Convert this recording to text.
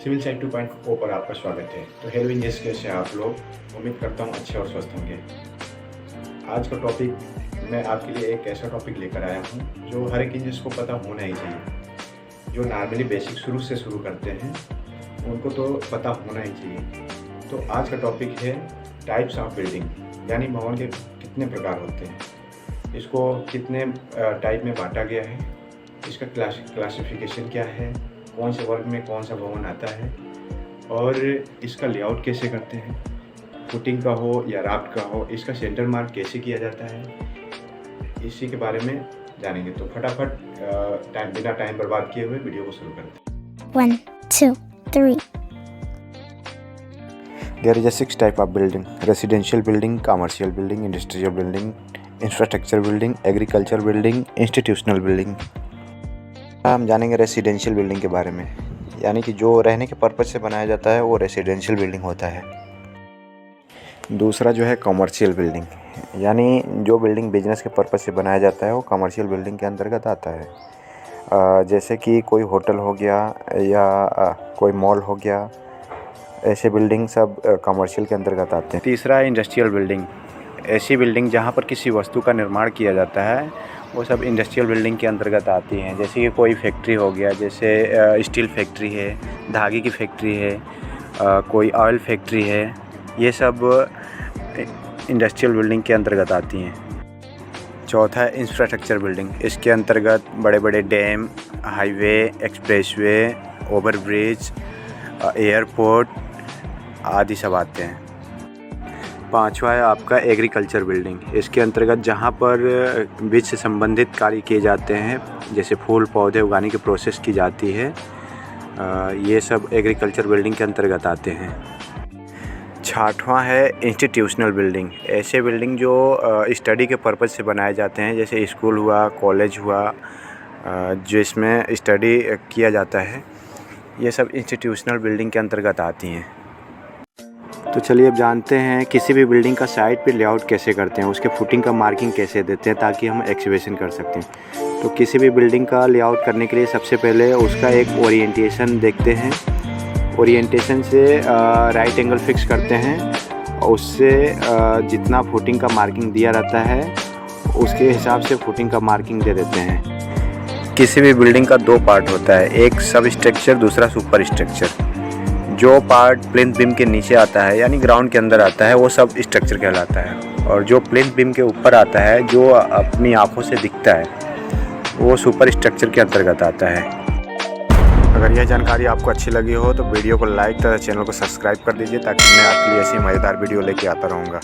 Civil site 2.0 पर आपका स्वागत है। तो हेलो इंजीनियर्स, कैसे हैं आप लोग? उम्मीद करता हूँ अच्छे और स्वस्थ होंगे। आज का टॉपिक मैं आपके लिए एक ऐसा टॉपिक लेकर आया हूँ जो हर एक इंजीनियर्स को पता होना ही चाहिए। जो नॉर्मली बेसिक शुरू से शुरू करते हैं उनको तो पता होना ही चाहिए। तो आज का टॉपिक है टाइप्स ऑफ बिल्डिंग, यानी भवन के कितने प्रकार होते हैं, इसको कितने टाइप में बांटा गया है, इसका क्लासिफिकेशन क्या है, कौन से वर्ग में कौन सा भवन आता है और इसका लेआउट कैसे करते हैं, फुटिंग का हो या राफ्ट का हो, इसका सेंटर मार्क कैसे किया जाता है, इसी के बारे में जानेंगे। तो फटाफट बिना टाइम बर्बाद किए हुए वीडियो को शुरू करते हैं। 1, 2, 3. There is a 6 type of building: residential building, commercial building, industrial building, infrastructure building, agriculture building, institutional building। हम जानेंगे रेसिडेंशियल बिल्डिंग के बारे में, यानी कि जो रहने के पर्पज़ से बनाया जाता है वो रेसिडेंशियल बिल्डिंग होता है। दूसरा जो है कमर्शियल बिल्डिंग, यानी जो बिल्डिंग बिजनेस के पर्पज़ से बनाया जाता है वो कमर्शियल बिल्डिंग के अंतर्गत आता है। जैसे कि कोई होटल हो गया या कोई मॉल हो गया, ऐसे बिल्डिंग सब कमर्शियल के अंतर्गत आते हैं। तीसरा है इंडस्ट्रियल बिल्डिंग। ऐसी बिल्डिंग जहाँ पर किसी वस्तु का निर्माण किया जाता है वो सब इंडस्ट्रियल बिल्डिंग के अंतर्गत आती हैं। जैसे कि कोई फैक्ट्री हो गया, जैसे स्टील फैक्ट्री है, धागे की फैक्ट्री है, कोई ऑयल फैक्ट्री है, ये सब इंडस्ट्रियल बिल्डिंग के अंतर्गत आती हैं। चौथा है इंफ्रास्ट्रक्चर बिल्डिंग। इसके अंतर्गत बड़े बड़े dam, highway, expressway, overbridge, airport आदि सब आते हैं। पांचवा है आपका एग्रीकल्चर बिल्डिंग। इसके अंतर्गत जहाँ पर बीज से संबंधित कार्य किए जाते हैं, जैसे फूल पौधे उगाने की प्रोसेस की जाती है, ये सब एग्रीकल्चर बिल्डिंग के अंतर्गत आते हैं। छठवां है इंस्टीट्यूशनल बिल्डिंग। ऐसे बिल्डिंग जो स्टडी के पर्पज़ से बनाए जाते हैं, जैसे स्कूल हुआ, कॉलेज हुआ, जिसमें स्टडी किया जाता है, ये सब इंस्टीट्यूशनल बिल्डिंग के अंतर्गत आती हैं। तो चलिए अब जानते हैं किसी भी बिल्डिंग का साइट पे लेआउट कैसे करते हैं, उसके फुटिंग का मार्किंग कैसे देते हैं ताकि हम एक्सकवेशन कर सकते हैं। तो किसी भी बिल्डिंग का लेआउट करने के लिए सबसे पहले उसका एक ओरिएंटेशन देखते हैं। ओरिएंटेशन से राइट एंगल फिक्स करते हैं और उससे जितना फुटिंग का मार्किंग दिया रहता है उसके हिसाब से फुटिंग का मार्किंग दे देते हैं। किसी भी बिल्डिंग का दो पार्ट होता है, एक सब स्ट्रक्चर, दूसरा सुपर स्ट्रक्चर। जो पार्ट प्लिंथ बीम के नीचे आता है यानी ग्राउंड के अंदर आता है वो सब स्ट्रक्चर कहलाता है, और जो प्लिंथ बीम के ऊपर आता है, जो अपनी आंखों से दिखता है, वो सुपर स्ट्रक्चर के अंतर्गत आता है। अगर यह जानकारी आपको अच्छी लगी हो तो वीडियो को लाइक तथा चैनल को सब्सक्राइब कर दीजिए ताकि मैं आपके लिए ऐसी मज़ेदार वीडियो लेके आता रहूँगा।